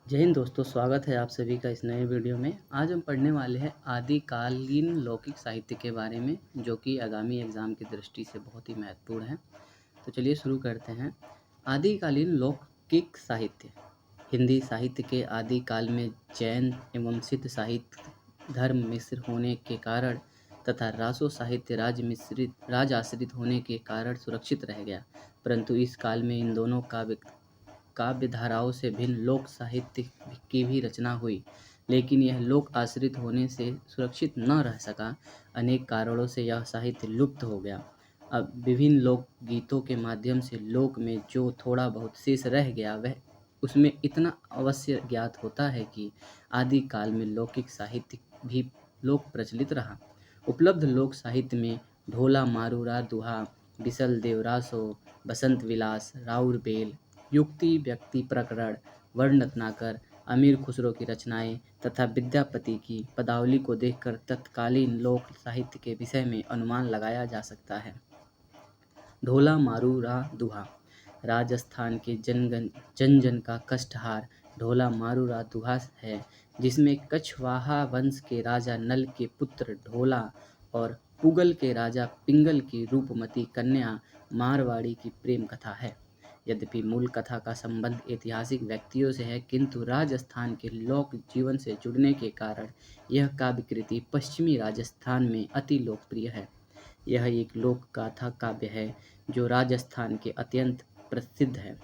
जय हिंद दोस्तों, स्वागत है आप सभी का इस नए वीडियो में। आज हम पढ़ने वाले हैं आदिकालीन लौकिक साहित्य के बारे में, जो कि आगामी एग्ज़ाम की दृष्टि से बहुत ही महत्वपूर्ण है। तो चलिए शुरू करते हैं। आदिकालीन लौकिक साहित्य हिंदी साहित्य के आदिकाल में जैन एवं सिद्ध साहित्य धर्म मिश्र होने के कारण तथा रासो साहित्य राज आश्रित होने के कारण सुरक्षित रह गया, परंतु इस काल में इन दोनों काव्य धाराओं से भिन्न लोक साहित्य की भी रचना हुई, लेकिन यह लोक आश्रित होने से सुरक्षित न रह सका। अनेक कारणों से यह साहित्य लुप्त हो गया। अब विभिन्न लोक गीतों के माध्यम से लोक में जो थोड़ा बहुत शेष रह गया, वह उसमें इतना अवश्य ज्ञात होता है कि आदि काल में लौकिक साहित्य भी लोक प्रचलित रहा। उपलब्ध लोक साहित्य में ढोला मारूरा दुहा, बिसल देवरासो, बसंत विलास, राउर बेल, युक्ति व्यक्ति प्रकरण, वर्ण रत्नाकर, अमीर खुसरो की रचनाएं तथा विद्यापति की पदावली को देखकर तत्कालीन लोक साहित्य के विषय में अनुमान लगाया जा सकता है। ढोला मारूरा दुहा राजस्थान के जन जन का कष्टहार ढोला मारूरा दुहा है, जिसमें कछवाहा वंश के राजा नल के पुत्र ढोला और पुगल के राजा पिंगल की रूपमती कन्या मारवाड़ी की प्रेम कथा है। यद्यपि मूल कथा का संबंध ऐतिहासिक व्यक्तियों से है, किंतु राजस्थान के लोक जीवन से जुड़ने के कारण यह काव्य कृति पश्चिमी राजस्थान में अति लोकप्रिय है। यह एक लोक गाथा काव्य है जो राजस्थान के अत्यंत प्रसिद्ध है।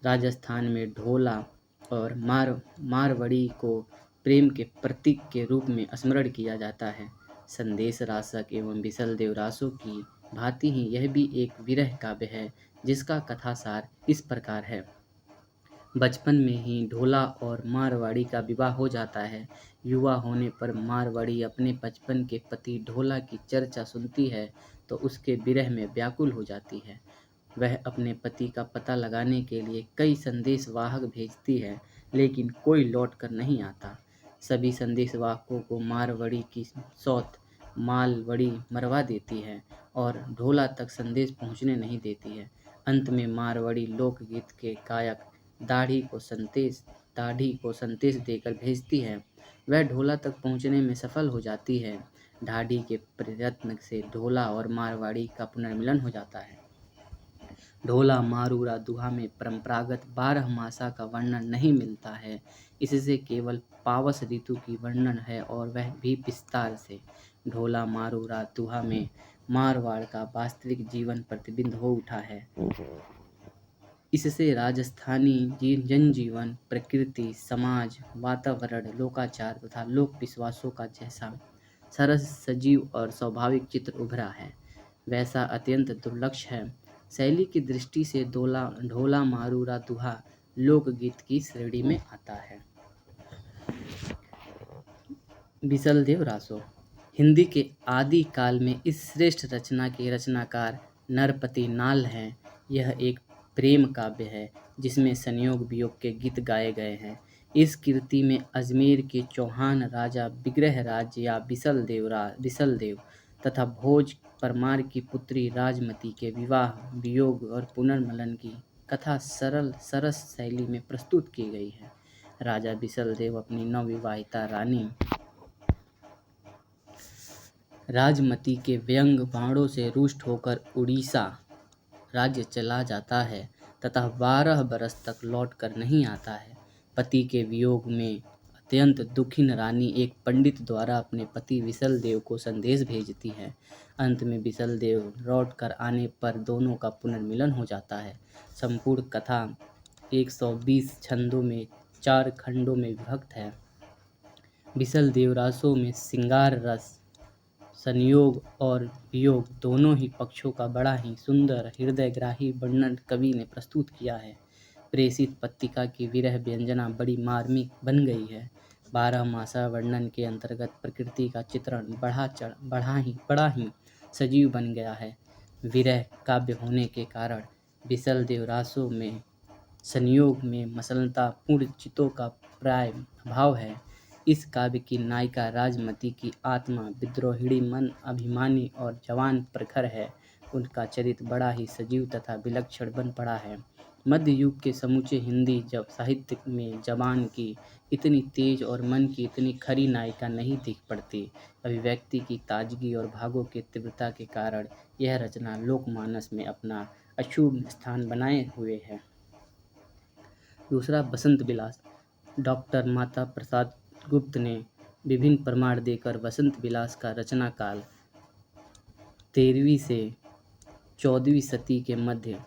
राजस्थान में ढोला और मारवड़ी को प्रेम के प्रतीक के रूप में स्मरण किया जाता है। संदेश रासक एवं बिसल देवरासो की भांति ही यह भी एक विरह काव्य है, जिसका कथासार इस प्रकार है। बचपन में ही ढोला और मारवाड़ी का विवाह हो जाता है। युवा होने पर मारवाड़ी अपने बचपन के पति ढोला की चर्चा सुनती है तो उसके विरह में व्याकुल हो जाती है। वह अपने पति का पता लगाने के लिए कई संदेशवाहक भेजती है, लेकिन कोई लौट कर नहीं आता। सभी संदेशवाहकों को मारवाड़ी की सौत मालवड़ी मरवा देती है और ढोला तक संदेश पहुंचने नहीं देती है। अंत में मारवाड़ी लोकगीत के गायक दाढ़ी को संदेश देकर भेजती है। वह ढोला तक पहुंचने में सफल हो जाती है। ढाडी के प्रयत्न से ढोला और मारवाड़ी का पुनर्मिलन हो जाता है। ढोला मारूरा दुहा में परंपरागत 12 मासा का वर्णन नहीं मिलता है। इससे केवल पावस ऋतु की वर्णन है, और वह भी विस्तार से। ढोला मारूरा दुहा में मारवाड़ का वास्तविक जीवन प्रतिबिंब हो उठा है। इससे राजस्थानी जनजीवन, प्रकृति, समाज, वातावरण, लोकाचार तथा लोक विश्वासों का जैसा सरस, सजीव और स्वाभाविक चित्र उभरा है, वैसा अत्यंत दुर्लक्ष है। शैली की दृष्टि से ढोला मारूरा दुहा लोकगीत की श्रेणी में आता है। बिसल देव रासो हिंदी के आदि काल में इस श्रेष्ठ रचना के रचनाकार नरपति नाल हैं। यह एक प्रेम काव्य है जिसमें संयोग वियोग के गीत गाए गए हैं। इस कृति में अजमेर के चौहान राजा विग्रहराज या बिसल देव तथा भोज परमार की पुत्री राजमती के विवाह, वियोग और पुनर्मिलन की कथा सरल सरस शैली में प्रस्तुत की गई है। राजा बिसल देव अपनी नवविवाहिता रानी राजमती के व्यंग बाणों से रुष्ट होकर उड़ीसा राज्य चला जाता है तथा 12 बरस तक लौट कर नहीं आता है। पति के वियोग में अत्यंत दुखिन रानी एक पंडित द्वारा अपने पति विसल देव को संदेश भेजती है। अंत में विसल देव लौट कर आने पर दोनों का पुनर्मिलन हो जाता है। संपूर्ण कथा 120 छंदों में 4 खंडों में विभक्त है। बिसल देवरासों में श्रृंगार रस, संयोग और वियोग दोनों ही पक्षों का बड़ा ही सुंदर हृदयग्राही वर्णन कवि ने प्रस्तुत किया है। प्रेषित पत्रिका की विरह व्यंजना बड़ी मार्मिक बन गई है। 12 मासा वर्णन के अंतर्गत प्रकृति का चित्रण बड़ा ही सजीव बन गया है। विरह काव्य होने के कारण बिसल देवरासों में संयोग में मसलता पूर्ण चित्तों का प्राय अभाव है। इस काव्य की नायिका राजमती की आत्मा विद्रोहिणी, मन अभिमानी और जवान प्रखर है। उनका चरित्र बड़ा ही सजीव तथा विलक्षण बन पड़ा है। मध्य युग के समूचे हिंदी जब साहित्य में जबान की इतनी तेज और मन की इतनी खरी नायिका नहीं दिख पड़ती। अभिव्यक्ति की ताजगी और भावों की तीव्रता के कारण यह रचना लोकमानस में अपना अछूत स्थान बनाए हुए है। दूसरा, बसंत विलास। डॉक्टर माता प्रसाद गुप्त ने विभिन्न प्रमाण देकर बसंत विलास का रचना काल 13वीं से 14वीं सदी के मध्य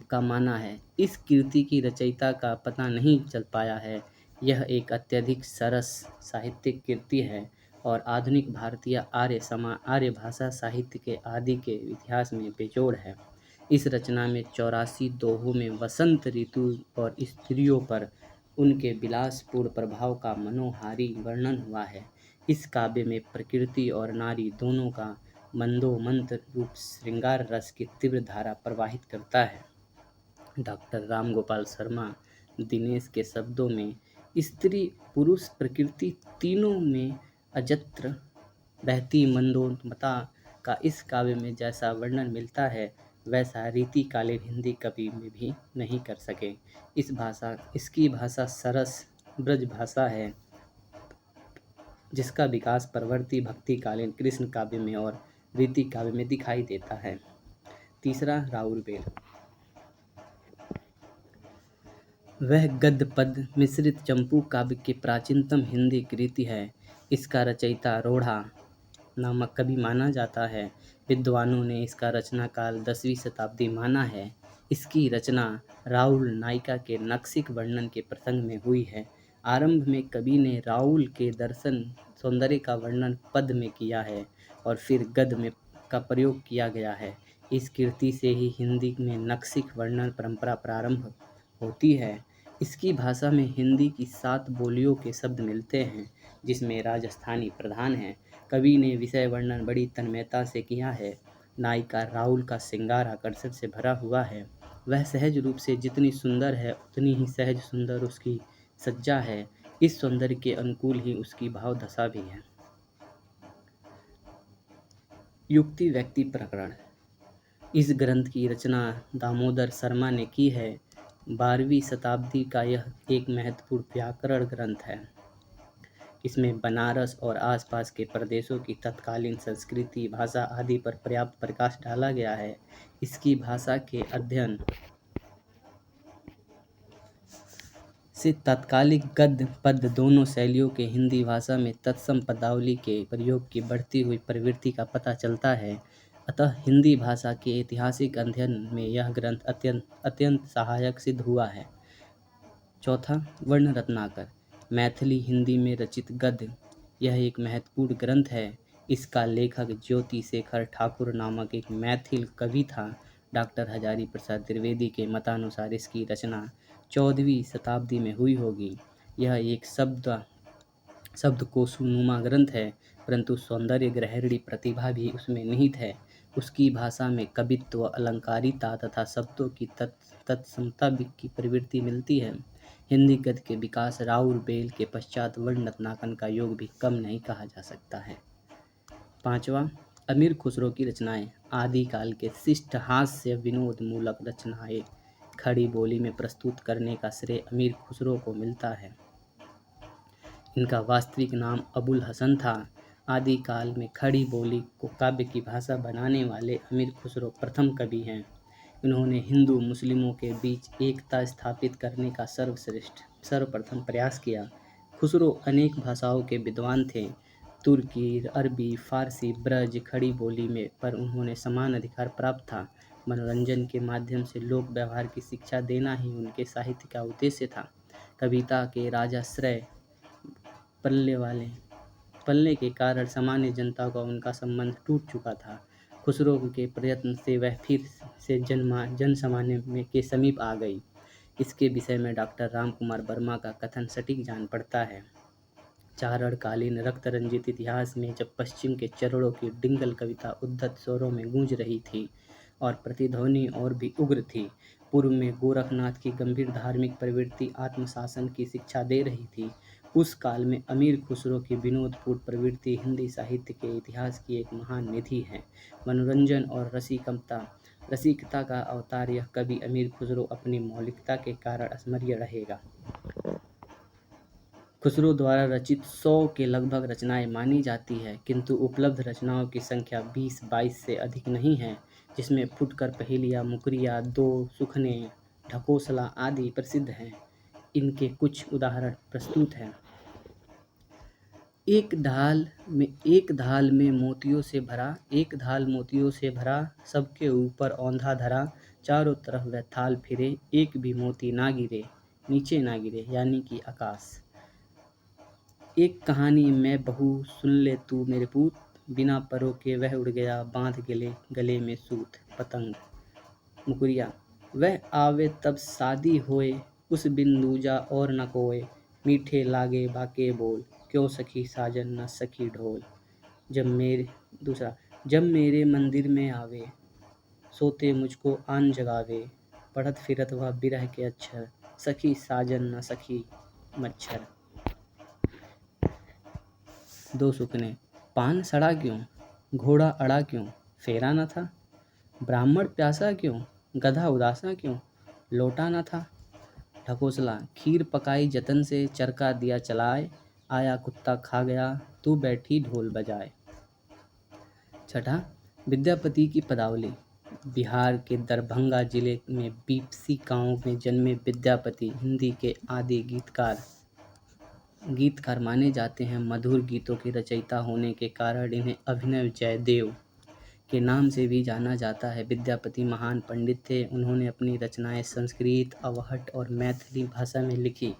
का माना है। इस कृति की रचयिता का पता नहीं चल पाया है। यह एक अत्यधिक सरस साहित्यिक कृति है और आधुनिक भारतीय आर्य भाषा साहित्य के आदि के इतिहास में बेजोड़ है। इस रचना में 84 दोहों में वसंत ऋतु और स्त्रियों पर उनके विलासपूर्ण प्रभाव का मनोहारी वर्णन हुआ है। इस काव्य में प्रकृति और नारी दोनों का मंदोमंथ रूप श्रृंगार रस की तीव्र धारा प्रवाहित करता है। डॉक्टर रामगोपाल शर्मा दिनेश के शब्दों में स्त्री पुरुष प्रकृति तीनों में अजत्र बहती मंदोमता का इस काव्य में जैसा वर्णन मिलता है वैसा रीतिकालीन हिंदी कवि में भी नहीं कर सके। इसकी भाषा सरस ब्रज भाषा है जिसका विकास परवर्ती भक्तिकालीन कृष्ण काव्य में और रीति काव्य में दिखाई देता है। तीसरा, राउर बेल। वह गद्य पद मिश्रित चंपू काव्य की प्राचीनतम हिंदी कृति है। इसका रचयिता रोढ़ा नामक कवि माना जाता है। विद्वानों ने इसका रचना काल 10वीं शताब्दी माना है। इसकी रचना राहुल नायिका के नक्सिक वर्णन के प्रसंग में हुई है। आरंभ में कवि ने राहुल के दर्शन सौंदर्य का वर्णन पद में किया है और फिर गद्य में का प्रयोग किया गया है। इस कृति से ही हिंदी में नक्सिक वर्णन परंपरा प्रारंभ होती है। इसकी भाषा में हिंदी की 7 बोलियों के शब्द मिलते हैं जिसमें राजस्थानी प्रधान है। कवि ने विषय वर्णन बड़ी तन्मयता से किया है। नायिका राहुल का श्रृंगार आकर्षण से भरा हुआ है। वह सहज रूप से जितनी सुंदर है उतनी ही सहज सुंदर उसकी सज्जा है। इस सौंदर्य के अनुकूल ही उसकी भाव दशा भी है। युक्ति व्यक्ति प्रकरण। इस ग्रंथ की रचना दामोदर शर्मा ने की है। 12वीं शताब्दी का यह एक महत्वपूर्ण व्याकरण ग्रंथ है। इसमें बनारस और आसपास के प्रदेशों की तत्कालीन संस्कृति, भाषा आदि पर पर्याप्त प्रकाश डाला गया है। इसकी भाषा के अध्ययन से तात्कालिक गद्य पद्य दोनों शैलियों के हिंदी भाषा में तत्सम पदावली के प्रयोग की बढ़ती हुई प्रवृत्ति का पता चलता है। अतः हिंदी भाषा के ऐतिहासिक अध्ययन में यह ग्रंथ अत्यंत सहायक सिद्ध हुआ है। चौथा, वर्ण रत्नाकर। मैथिली हिंदी में रचित गद्य यह एक महत्वपूर्ण ग्रंथ है। इसका लेखक ज्योति शेखर ठाकुर नामक एक मैथिल कवि था। डॉक्टर हजारी प्रसाद द्विवेदी के मतानुसार इसकी रचना 14वीं शताब्दी में हुई होगी। यह एक शब्दकोशनुमा ग्रंथ है परंतु सौंदर्य ग्रहणी प्रतिभा भी उसमें निहित है। उसकी भाषा में कवित्व, अलंकारिता तथा शब्दों की तत्समता की प्रवृत्ति मिलती है। हिंदी गद्य के विकास राउर बेल के पश्चात वर्ण रत्नाकर का योग भी कम नहीं कहा जा सकता है। पांचवा, अमीर खुसरो की रचनाएं। आदिकाल के शिष्ट हास्य विनोद मूलक रचनाएं खड़ी बोली में प्रस्तुत करने का श्रेय अमीर खुसरो को मिलता है। इनका वास्तविक नाम अबुल हसन था। आदिकाल में खड़ी बोली को काव्य की भाषा बनाने वाले अमीर खुसरो प्रथम कवि हैं। इन्होंने हिंदू मुस्लिमों के बीच एकता स्थापित करने का सर्वप्रथम प्रयास किया। खुसरो अनेक भाषाओं के विद्वान थे। तुर्की, अरबी, फारसी, ब्रज खड़ी बोली में पर उन्होंने समान अधिकार प्राप्त था। मनोरंजन के माध्यम से लोक व्यवहार की शिक्षा देना ही उनके साहित्य का उद्देश्य था। कविता के राजाश्रय पलने के कारण सामान्य जनता का उनका संबंध टूट चुका था। खुसरो के प्रयत्न से वह फिर से जन सामान्य के समीप आ गई। इसके विषय में डॉक्टर रामकुमार वर्मा का कथन सटीक जान पड़ता है। चारणकालीन रक्त रंजित इतिहास में जब पश्चिम के चरणों की डिंगल कविता उद्धत स्वरों में गूंज रही थी और प्रतिध्वनि और भी उग्र थी, पूर्व में गोरखनाथ की गंभीर धार्मिक प्रवृत्ति आत्मशासन की शिक्षा दे रही थी, उस काल में अमीर खुसरो की विनोदपूर्ण प्रवृत्ति हिंदी साहित्य के इतिहास की एक महान निधि है। मनोरंजन और रसिकता रसिकता का अवतार यह कवि अमीर खुसरो अपनी मौलिकता के कारण स्मरणीय रहेगा। खुसरो द्वारा रचित 100 के लगभग रचनाएं मानी जाती है, किंतु उपलब्ध रचनाओं की संख्या 20-22 से अधिक नहीं है, जिसमें फुटकर पहेलियाँ, मुकरिया, दो सुखने, ढकोसला आदि प्रसिद्ध हैं। इनके कुछ उदाहरण प्रस्तुत हैं। एक धाल में मोतियों से भरा, सबके ऊपर औंधा धरा, चारों तरफ वह थाल फिरे, एक भी मोती ना गिरे, नीचे ना गिरे, यानी कि आकाश। एक कहानी मैं बहू, सुन ले तू मेरे पूत, बिना परों के वह उड़ गया, बांध गले में सूत। पतंग। मुकरिया। वह आवे तब शादी होए, उस बिन दूजा और न कोय, मीठे लागे बाके बोल, क्यों सखी साजन न सखी ढोल। जब मेरे मंदिर में आवे, सोते मुझको आन जगावे, पढ़त फिरत वह बिरह के अक्षर, सखी साजन न सखी मच्छर। दो सुखने। पान सड़ा क्यों, घोड़ा अड़ा क्यों, फेरा न था, ब्राह्मण प्यासा क्यों, गधा उदासा क्यों, लोटा न था। ढकोसला। खीर पकाई जतन से, चरका दिया चलाए, आया कुत्ता खा गया, तू बैठी ढोल बजाए। छठा। विद्यापति की पदावली। बिहार के दरभंगा जिले में बीपसी गांव में जन्मे विद्यापति हिंदी के आदि गीतकार माने जाते हैं। मधुर गीतों के रचयिता होने के कारण इन्हें अभिनव जयदेव के नाम से भी जाना जाता है। विद्यापति महान पंडित थे। उन्होंने अपनी रचनाएं संस्कृत, अवहट और मैथिली भाषा में लिखी।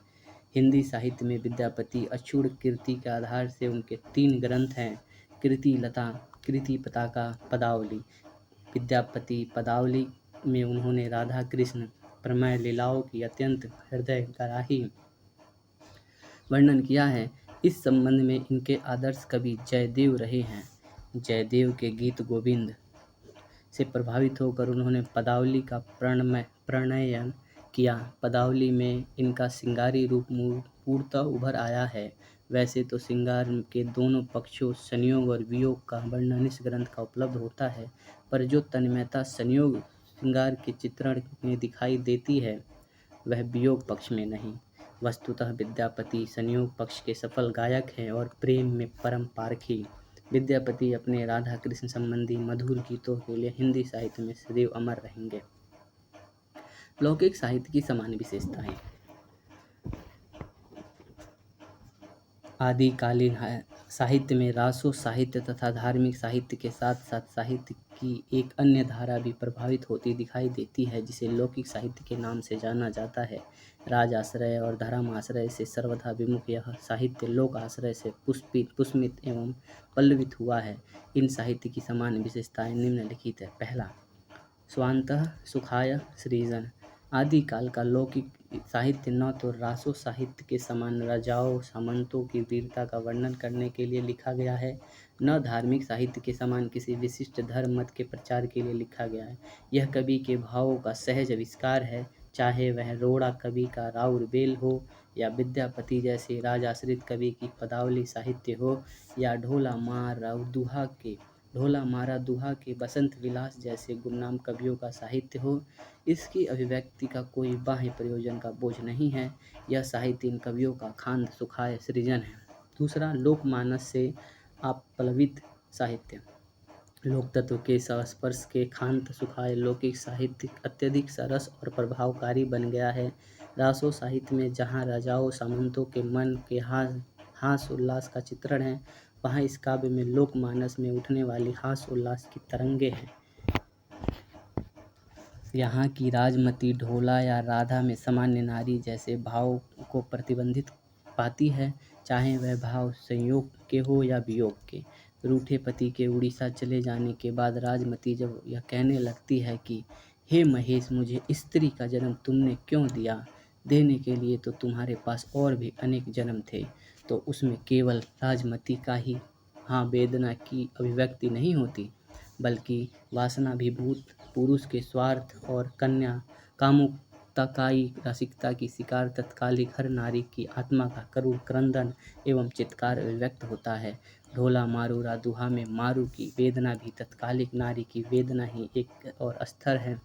हिंदी साहित्य में विद्यापति अक्षुण्ण कीर्ति के आधार से उनके 3 ग्रंथ हैं। कृति पताका, पदावली। विद्यापति पदावली में उन्होंने राधा कृष्ण प्रेममय लीलाओं की अत्यंत हृदयग्राही वर्णन किया है। इस संबंध में इनके आदर्श कवि जयदेव रहे हैं। जयदेव के गीत गोविंद से प्रभावित होकर उन्होंने पदावली का प्रणयन किया। पदावली में इनका श्रृंगारी रूप पूर्णतः उभर आया है। वैसे तो श्रृंगार के दोनों पक्षों संयोग और वियोग का वर्णन इस ग्रंथ का उपलब्ध होता है, पर जो तन्मयता संयोग श्रृंगार के चित्रण में दिखाई देती है, वह वियोग पक्ष में नहीं। वस्तुतः विद्यापति संयोग पक्ष के सफल गायक हैं और प्रेम में परम पारखी। विद्यापति अपने राधा कृष्ण संबंधी मधुर गीतों के लिए हिंदी साहित्य में सदैव अमर रहेंगे। लौकिक साहित्य की समान विशेषताएं। आदिकालीन साहित्य में रासो साहित्य तथा धार्मिक साहित्य के साथ साथ साहित्य की एक अन्य धारा भी प्रभावित होती दिखाई देती है, जिसे लौकिक साहित्य के नाम से जाना जाता है। राज आश्रय और धर्म आश्रय से सर्वथा विमुख यह साहित्य लोक आश्रय से पुष्पित एवं पल्लवित हुआ है। इन साहित्य की समान विशेषताएं निम्नलिखित है। पहला, स्वान्तः सुखाय सृजन। आदिकाल का लौकिक साहित्य न तो रासो साहित्य के समान राजाओं सामंतों की वीरता का वर्णन करने के लिए लिखा गया है, न धार्मिक साहित्य के समान किसी विशिष्ट धर्म मत के प्रचार के लिए लिखा गया है। यह कवि के भावों का सहज आविष्कार है, चाहे वह रोड़ा कवि का राउर बेल हो या विद्यापति जैसे राजाश्रित कवि की पदावली साहित्य हो, या ढोला मारा दुहा के बसंत विलास जैसे गुमनाम कवियों का साहित्य हो। इसकी अभिव्यक्ति का कोई बाह्य प्रयोजन का बोझ नहीं है। यह साहित्य इन कवियों का खांद सुखाय सृजन है। दूसरा, लोकमानस से आप्लवित साहित्य। लोक तत्व के संस्पर्श के खांत सुखाए लौकिक साहित्य अत्यधिक सरस और प्रभावकारी बन गया है। रासो साहित्य में जहाँ राजाओं सामंतों के मन के हास उल्लास का चित्रण है, वहाँ इस काव्य में लोकमानस में उठने वाली हास उल्लास की तरंगे हैं। यहाँ की राजमती ढोला या राधा में सामान्य नारी जैसे भाव को प्रतिबंधित पाती है, चाहे वह भाव संयोग के हो या वियोग के। रूठे पति के उड़ीसा चले जाने के बाद राजमती जब यह कहने लगती है कि हे महेश, मुझे स्त्री का जन्म तुमने क्यों दिया, देने के लिए तो तुम्हारे पास और भी अनेक जन्म थे, तो उसमें केवल राजमती का ही वेदना की अभिव्यक्ति नहीं होती, बल्कि वासनाभिभूत पुरुष के स्वार्थ और कन्या कामुकताकाई रसिकता की शिकार तत्कालिक हर नारी की आत्मा का करुण क्रंदन एवं चित्कार अभिव्यक्त होता है। ढोला मारू रादुहा में मारू की वेदना भी तत्कालिक नारी की वेदना ही एक और स्तर है।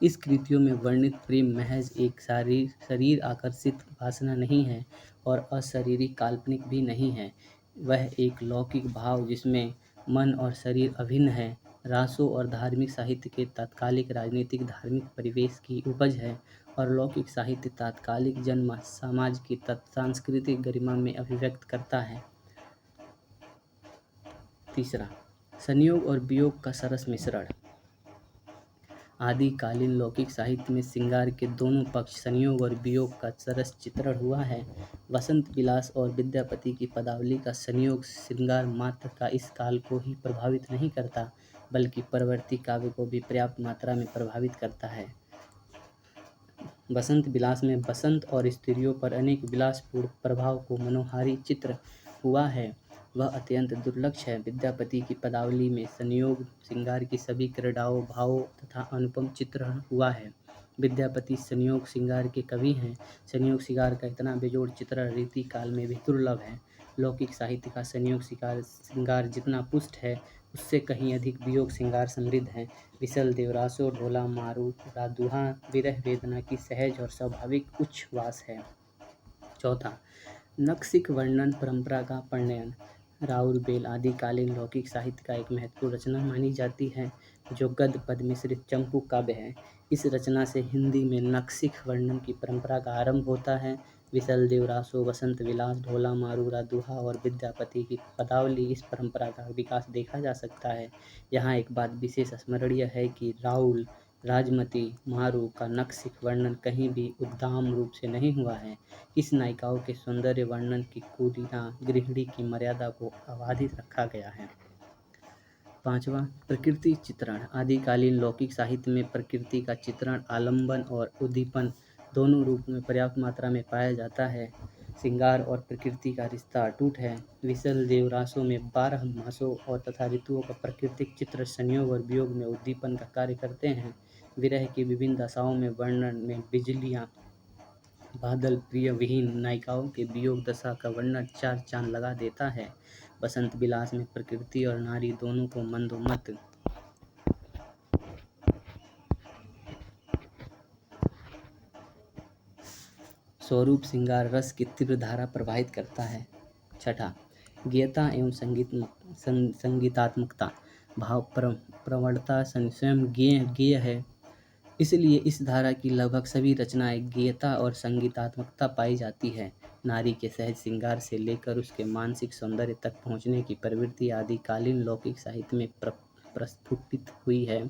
इस कृतियों में वर्णित प्रेम महज एक शरीर आकर्षित वासना नहीं है और अशारीरिक काल्पनिक भी नहीं है। वह एक लौकिक भाव जिसमें मन और शरीर अभिन्न है, रासों और धार्मिक साहित्य के तात्कालिक राजनीतिक धार्मिक परिवेश की उपज है और लौकिक साहित्य तात्कालिक जन समाज की सांस्कृतिक गरिमा में अभिव्यक्त करता है। तीसरा, संयोग और वियोग का सरस मिश्रण। आदिकालीन लौकिक साहित्य में श्रृंगार के दोनों पक्ष संयोग और वियोग का सरस चित्रण हुआ है। वसंत विलास और विद्यापति की पदावली का संयोग श्रृंगार मात्र का इस काल को ही प्रभावित नहीं करता, बल्कि परवर्ती काव्य को भी पर्याप्त मात्रा में प्रभावित करता है। वसंत विलास में बसंत और स्त्रियों पर अनेक विलासपूर्ण प्रभाव को मनोहारी चित्र हुआ है, वह अत्यंत दुर्लक्ष है। विद्यापति की पदावली में संयोग श्रृंगार की सभी क्रीड़ाओं, भावों तथा अनुपम चित्रण हुआ है। विद्यापति संयोग श्रृंगार के कवि हैं। संयोग श्रृंगार का इतना बेजोड़ चित्रण रीति काल में भी दुर्लभ है। लौकिक साहित्य का संयोग श्रृंगार जितना पुष्ट है, उससे कहीं अधिक वियोग श्रृंगार समृद्ध है। विसल देवरासो ढोला मारू रादुहा विरह वेदना की सहज और स्वाभाविक उच्छ्वास है। चौथा, नक्सिक वर्णन परंपरा का परिणयन। राउर बेल आदिकालीन लौकिक साहित्य का एक महत्वपूर्ण रचना मानी जाती है, जो गद्य पद मिश्रित चंपू काव्य है। इस रचना से हिंदी में नक्सिक वर्णन की परंपरा का आरंभ होता है। विसल देवरासो, वसंत विलास, ढोला मारू रादुहा और विद्यापति की पदावली इस परंपरा का विकास देखा जा सकता है। यहाँ एक बात विशेष स्मरणीय है कि राउल, राजमती, मारू का नक्सिक वर्णन कहीं भी उद्दाम रूप से नहीं हुआ है। इस नायिकाओं के सौंदर्य वर्णन की कुलीना गृहिणी की मर्यादा को अबाधित रखा गया है। पांचवा, प्रकृति चित्रण। आदिकालीन लौकिक साहित्य में प्रकृति का चित्रण आलंबन और उद्दीपन दोनों रूप में पर्याप्त मात्रा में पाया जाता है। श्रृंगार और प्रकृति का रिश्ता अटूट है। विसल देवरासों में 12 मासों और तथा ऋतुओं का प्राकृतिक चित्र संयोग और वियोग में उद्दीपन का कार्य करते हैं। विरह की विभिन्न दशाओं में वर्णन में बिजलियां, बादल प्रिय विहीन नायिकाओं के वियोग दशा का वर्णन चार चांद लगा देता है। बसंत विलास में प्रकृति और नारी दोनों को मंदोमत स्वरूप श्रृंगार रस की तीव्र धारा प्रवाहित करता है। छठा, गेयता एवं संगीतात्मकता। भाव प्रवणता स्वयं गेय है, इसलिए इस धारा की लगभग सभी रचनाएं गेयता और संगीतात्मकता पाई जाती है। नारी के सहज श्रृंगार से लेकर उसके मानसिक सौंदर्य तक पहुंचने की प्रवृत्ति आदिकालीन लौकिक साहित्य में प्रस्फुटित हुई है।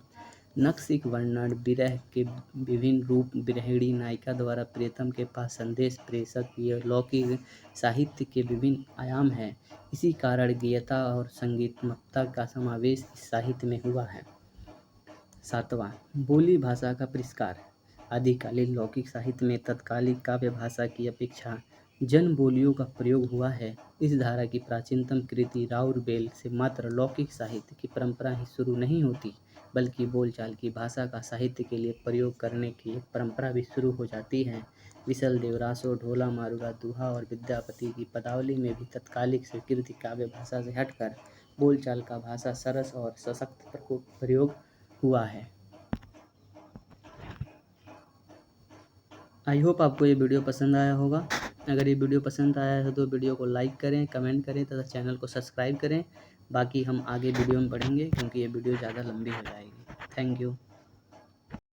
नक्सिक वर्णन, विरह के विभिन्न रूप, विरहिणी नायिका द्वारा प्रियतम के पास संदेश प्रेषक, ये लौकिक साहित्य के विभिन्न आयाम हैं। इसी कारण गेयता और संगीतात्मकता का समावेश इस साहित्य में हुआ है। सातवां, बोली भाषा का परिष्कार। आदिकालीन लौकिक साहित्य में तत्कालिक काव्य भाषा की अपेक्षा जन बोलियों का प्रयोग हुआ है। इस धारा की प्राचीनतम कृति राउर बेल से मात्र लौकिक साहित्य की परंपरा ही शुरू नहीं होती, बल्कि बोलचाल की भाषा का साहित्य के लिए प्रयोग करने की एक परंपरा भी शुरू हो जाती है। विसल देवरासो, ढोला मारू रादुहा और विद्यापति की पदावली में भी तत्कालिक स्वीकृति काव्य भाषा से हटकर बोलचाल का भाषा सरस और सशक्त प्रयोग हुआ है। आई होप आपको ये वीडियो पसंद आया होगा। अगर ये वीडियो पसंद आया है तो वीडियो को लाइक करें, कमेंट करें तथा चैनल को सब्सक्राइब करें। बाकी हम आगे वीडियो में पढ़ेंगे, क्योंकि ये वीडियो ज़्यादा लंबी हो जाएगी। Thank you.